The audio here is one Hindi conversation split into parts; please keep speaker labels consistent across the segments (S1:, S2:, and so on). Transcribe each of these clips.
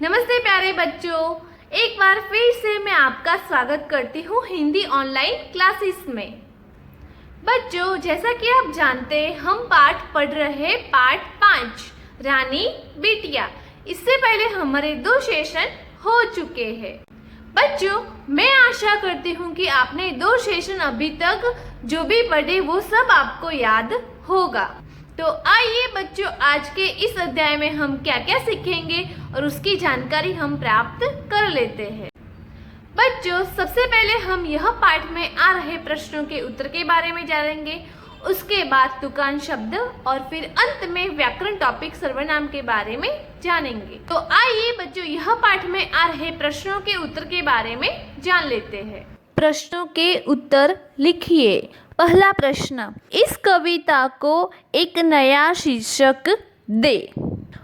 S1: नमस्ते प्यारे बच्चों, एक बार फिर से मैं आपका स्वागत करती हूँ हिंदी ऑनलाइन क्लासेस में। बच्चों, जैसा कि आप जानते हैं हम पाठ पढ़ रहे हैं पाठ 5 रानी बिटिया। इससे पहले हमारे 2 सेशन हो चुके हैं। बच्चों, मैं आशा करती हूँ कि आपने 2 सेशन अभी तक जो भी पढ़े वो सब आपको याद होगा। तो आइए बच्चों, आज के इस अध्याय में हम क्या क्या सीखेंगे और उसकी जानकारी हम प्राप्त कर लेते हैं। बच्चों, सबसे पहले हम यह पाठ में आ रहे प्रश्नों के उत्तर के बारे में जानेंगे। उसके बाद तुकान शब्द और फिर अंत में व्याकरण टॉपिक सर्वनाम के बारे में जानेंगे। तो आइए बच्चों, यह पाठ में आ रहे प्रश्नों के उत्तर के बारे में जान लेते हैं। प्रश्नों के उत्तर लिखिए। पहला प्रश्न, इस कविता को एक नया शीर्षक दे।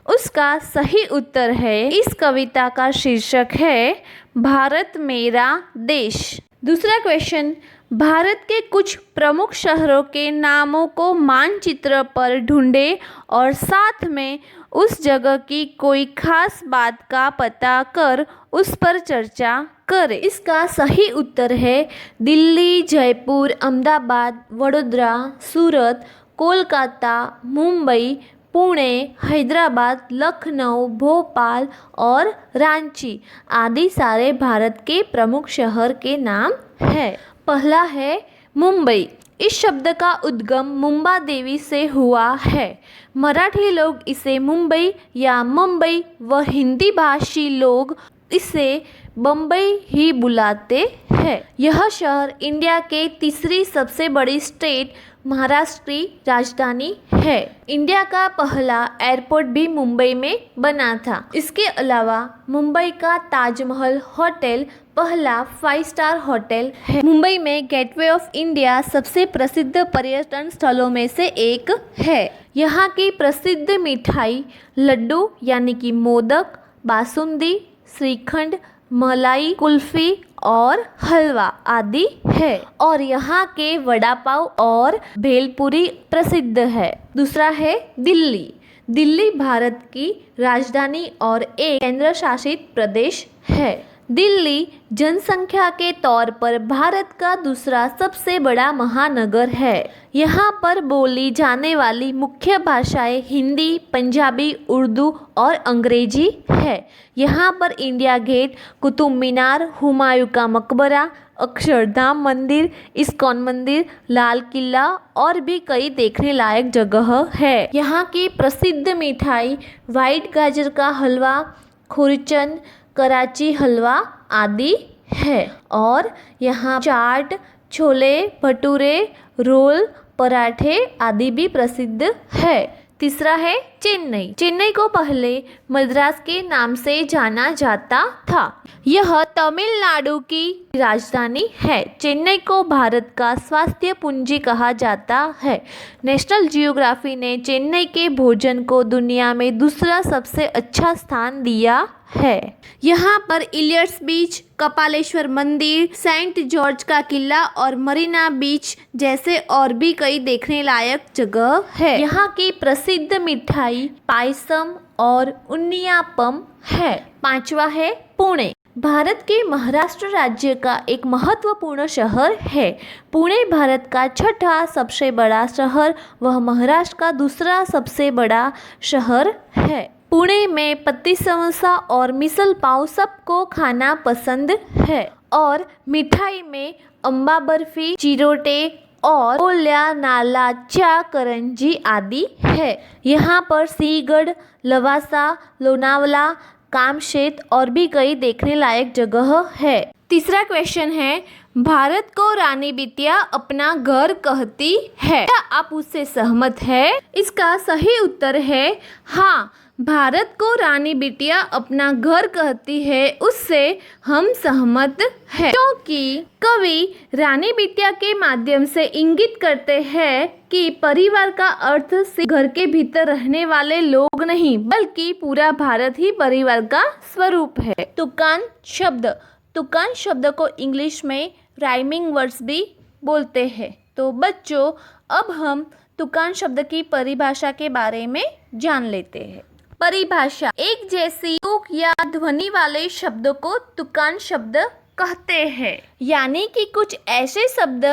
S1: उसका सही उत्तर है, इस कविता का शीर्षक है भारत मेरा देश। दूसरा क्वेश्चन, भारत के कुछ प्रमुख शहरों के नामों को मानचित्र पर ढूंढे और साथ में उस जगह की कोई खास बात का पता कर उस पर चर्चा करें। इसका सही उत्तर है दिल्ली, जयपुर, अहमदाबाद, वडोदरा, सूरत, कोलकाता, मुंबई, पुणे, हैदराबाद, लखनऊ, भोपाल और रांची आदि सारे भारत के प्रमुख शहर के नाम हैं। पहला है मुंबई। इस शब्द का उद्गम मुंबा देवी से हुआ है। मराठी लोग इसे मुंबई या मुंबई व हिंदी भाषी लोग इसे बम्बई ही बुलाते हैं। यह शहर इंडिया के तीसरी सबसे बड़ी स्टेट महाराष्ट्र की राजधानी है। इंडिया का पहला एयरपोर्ट भी मुंबई में बना था। इसके अलावा मुंबई का ताजमहल होटल पहला 5 स्टार होटल है। मुंबई में गेटवे ऑफ इंडिया सबसे प्रसिद्ध पर्यटन स्थलों में से एक है। यहाँ की प्रसिद्ध मिठाई लड्डू यानी कि मोदक, बासुंदी, श्रीखंड, मलाई कुल्फी और हलवा आदि है। और यहाँ के वड़ा पाव और भेलपुरी प्रसिद्ध है। दूसरा है दिल्ली। दिल्ली भारत की राजधानी और एक केंद्र शासित प्रदेश है। दिल्ली जनसंख्या के तौर पर भारत का दूसरा सबसे बड़ा महानगर है। यहाँ पर बोली जाने वाली मुख्य भाषाएं हिंदी, पंजाबी, उर्दू और अंग्रेजी है। यहाँ पर इंडिया गेट, कुतुब मीनार, हुमायूं का मकबरा, अक्षरधाम मंदिर, इस्कॉन मंदिर, लाल किला और भी कई देखने लायक जगह है। यहाँ की प्रसिद्ध मिठाई व्हाइट गाजर का हलवा, खुरचन, कराची हलवा आदि है। और यहाँ चाट, छोले भटूरे, रोल, पराठे आदि भी प्रसिद्ध है। तीसरा है चेन्नई। चेन्नई को पहले मद्रास के नाम से जाना जाता था। यह तमिलनाडु की राजधानी है। चेन्नई को भारत का स्वास्थ्य पूंजी कहा जाता है। नेशनल जियोग्राफी ने चेन्नई के भोजन को दुनिया में दूसरा सबसे अच्छा स्थान दिया है। यहाँ पर इलियट्स बीच, कपालेश्वर मंदिर, सेंट जॉर्ज का किला और मरीना बीच जैसे और भी कई देखने लायक जगह है। यहाँ की प्रसिद्ध मिठाई पायसम और उन्नीयापम है। पांचवा है पुणे। भारत के महाराष्ट्र राज्य का एक महत्वपूर्ण शहर है। पुणे भारत का छठा सबसे बड़ा शहर व महाराष्ट्र का दूसरा सबसे बड़ा शहर है। पुणे में पत्ती समोसा और मिसल पाव सबको खाना पसंद है। और मिठाई में अम्बा बर्फी, चिरोटे और ओल्या, नाला, चा, करंजी आदि है। यहाँ पर सिंहगढ़, लवासा, लोनावला, कामशेत और भी कई देखने लायक जगह है। तीसरा क्वेश्चन है, भारत को रानी बिटिया अपना घर कहती है। क्या आप उससे सहमत है? इसका सही उत्तर है हाँ, भारत को रानी बिटिया अपना घर कहती है, उससे हम सहमत हैं। क्योंकि कवि रानी बिटिया के माध्यम से इंगित करते हैं कि परिवार का अर्थ सिर्फ घर के भीतर रहने वाले लोग नहीं, बल्कि पूरा भारत ही परिवार का स्वरूप है। तुकान शब्द। तुकान शब्द को इंग्लिश में राइमिंग वर्ड्स भी बोलते हैं। तो बच्चों, अब हम तुकान शब्द की परिभाषा के बारे में जान लेते हैं। परिभाषा, एक जैसी तुक या ध्वनि वाले शब्दों को तुकान शब्द कहते हैं, यानी कि कुछ ऐसे शब्द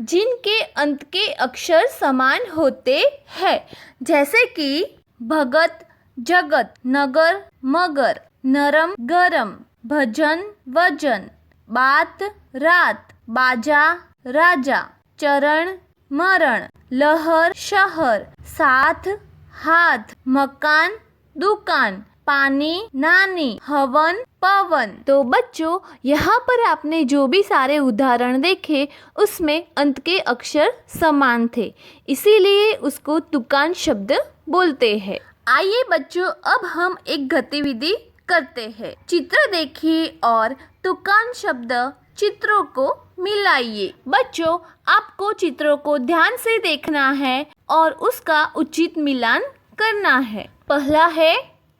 S1: जिनके अंत के अक्षर समान होते हैं, जैसे कि भगत, जगत, नगर, मगर, नरम, गरम, भजन, वजन, बात, रात, बाजा, राजा, चरण, मरण, लहर, शहर, साथ, हाथ, मकान, दुकान, पानी, नानी, हवन, पवन। तो बच्चों, यहाँ पर आपने जो भी सारे उदाहरण देखे उसमें अंत के अक्षर समान थे, इसीलिए उसको तुकान शब्द बोलते हैं। आइए बच्चों, अब हम एक गतिविधि करते हैं। चित्र देखिए और तुकान शब्द चित्रों को मिलाइए। बच्चों, आपको चित्रों को ध्यान से देखना है और उसका उचित मिलान करना है। पहला है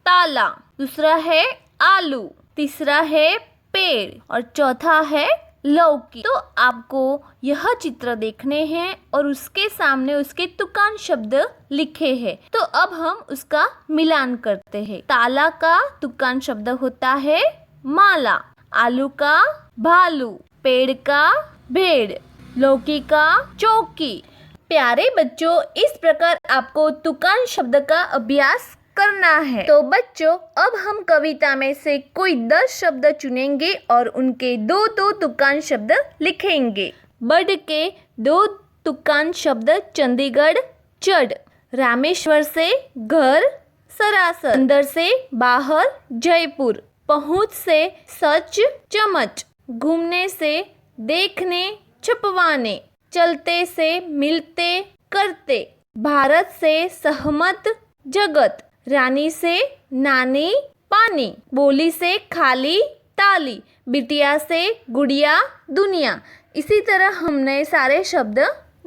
S1: ताला, दूसरा है आलू, तीसरा है पेड़ और चौथा है लौकी। तो आपको यह चित्र देखने हैं और उसके सामने उसके तुकान शब्द लिखे हैं। तो अब हम उसका मिलान करते हैं। ताला का तुकान शब्द होता है माला, आलू का भालू, पेड़ का भेड़, लौकी का चौकी। प्यारे बच्चों, इस प्रकार आपको तुकान शब्द का अभ्यास करना है। तो बच्चों, अब हम कविता में से कोई 10 शब्द चुनेंगे और उनके 2 तुकान शब्द लिखेंगे। बढ़ के 2 तुकान शब्द चंडीगढ़, चढ़, रामेश्वर से घर, सरासर, अंदर से बाहर, जयपुर, पहुंच से सच, चमच, घूमने से देखने, छपवाने, चलते से मिलते, करते, भारत से सहमत, जगत, रानी से नानी, पानी, बोली से खाली, ताली, बिटिया से गुड़िया, दुनिया। इसी तरह हमने सारे शब्द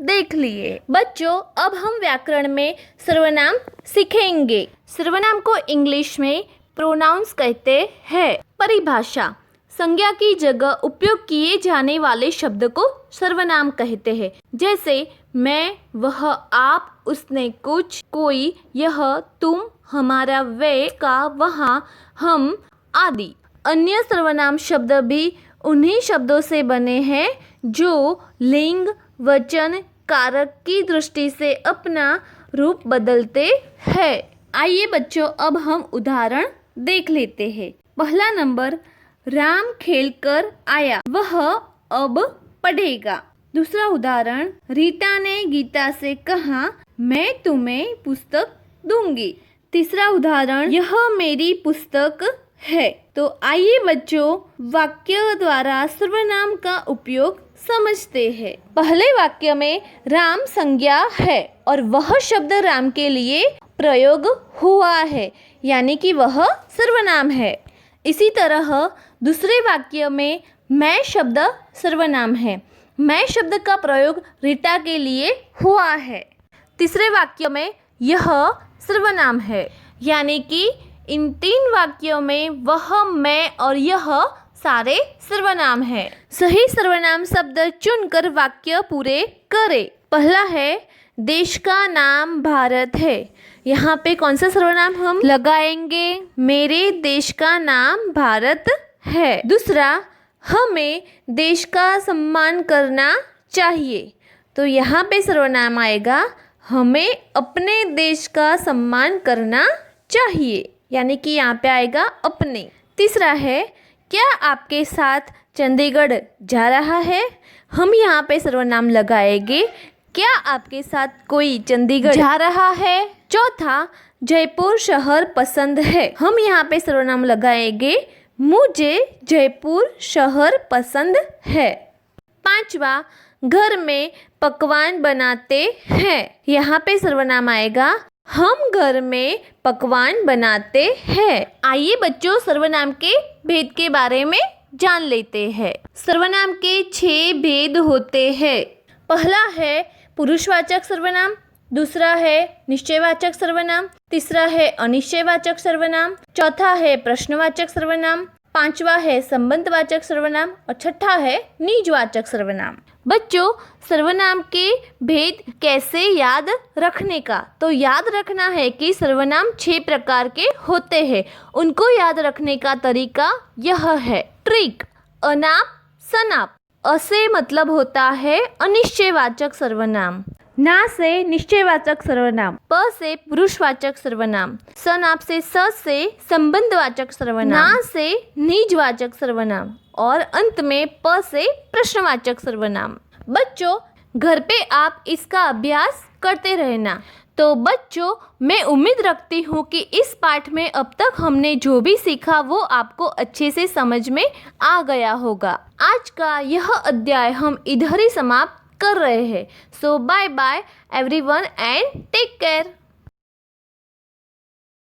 S1: देख लिए। बच्चों, अब हम व्याकरण में सर्वनाम सीखेंगे। सर्वनाम को इंग्लिश में प्रोनाउंस कहते हैं। परिभाषा, संज्ञा की जगह उपयोग किए जाने वाले शब्द को सर्वनाम कहते हैं, जैसे मैं, वह, आप, उसने, कुछ, कोई, यह, तुम, हमारा, वे, का, वहाँ, हम आदि। अन्य सर्वनाम शब्द भी उन्हीं शब्दों से बने हैं जो लिंग, वचन, कारक की दृष्टि से अपना रूप बदलते हैं। आइए बच्चों, अब हम उदाहरण देख लेते हैं। पहला नंबर, राम खेलकर आया, वह अब पढ़ेगा। दूसरा उदाहरण, रीता ने गीता से कहा, मैं तुम्हें पुस्तक दूंगी। तीसरा उदाहरण, यह मेरी पुस्तक है। तो आइए बच्चों, वाक्य द्वारा सर्वनाम का उपयोग समझते हैं। पहले वाक्य में राम संज्ञा है और वह शब्द राम के लिए प्रयोग हुआ है, यानी कि वह सर्वनाम है। इसी तरह दूसरे वाक्य में मैं शब्द सर्वनाम है। मैं शब्द का प्रयोग रीटा के लिए हुआ है। तीसरे वाक्य में यह सर्वनाम है, यानी कि इन 3 वाक्यों में वह, मैं और यह सारे सर्वनाम है। सही सर्वनाम शब्द चुनकर वाक्य पूरे करें। पहला है, देश का नाम भारत है। यहाँ पे कौन सा सर्वनाम हम लगाएंगे? मेरे देश का नाम भारत है। दूसरा, हमें देश का सम्मान करना चाहिए। तो यहाँ पे सर्वनाम आएगा, हमें अपने देश का सम्मान करना चाहिए, यानी कि यहाँ पे आएगा अपने। तीसरा है, क्या आपके साथ चंडीगढ़ जा रहा है? हम यहाँ पे सर्वनाम लगाएंगे, क्या आपके साथ कोई चंडीगढ़ जा रहा है? चौथा, जयपुर शहर पसंद है। हम यहाँ पे सर्वनाम लगाएंगे, मुझे जयपुर शहर पसंद है। पांचवा, घर में पकवान बनाते हैं। यहाँ पे सर्वनाम आएगा, हम घर में पकवान बनाते हैं। आइए बच्चों, सर्वनाम के भेद के बारे में जान लेते हैं। सर्वनाम के 6 भेद होते हैं। पहला है पुरुषवाचक सर्वनाम, दूसरा है निश्चयवाचक सर्वनाम, तीसरा है अनिश्चयवाचक सर्वनाम, चौथा है प्रश्नवाचक सर्वनाम, पांचवा है संबंधवाचक सर्वनाम और छठा है निजवाचक सर्वनाम। बच्चों, सर्वनाम के भेद कैसे याद रखने का, तो याद रखना है कि सर्वनाम 6 प्रकार के होते हैं। उनको याद रखने का तरीका यह है। ट्रिक, अनाप शनाप। अ से मतलब होता है अनिश्चयवाचक सर्वनाम, ना से निश्चयवाचक सर्वनाम, प से पुरुषवाचक सर्वनाम, सनाप से स से संबंधवाचक सर्वनाम, ना से निजवाचक सर्वनाम और अंत में प से प्रश्नवाचक सर्वनाम। बच्चों, घर पे आप इसका अभ्यास करते रहना। तो बच्चों, मैं उम्मीद रखती हूँ कि इस पाठ में अब तक हमने जो भी सीखा वो आपको अच्छे से समझ में आ गया होगा। आज का यह अध्याय हम इधर ही समाप्त कर रहे हैं। So bye bye everyone and take care.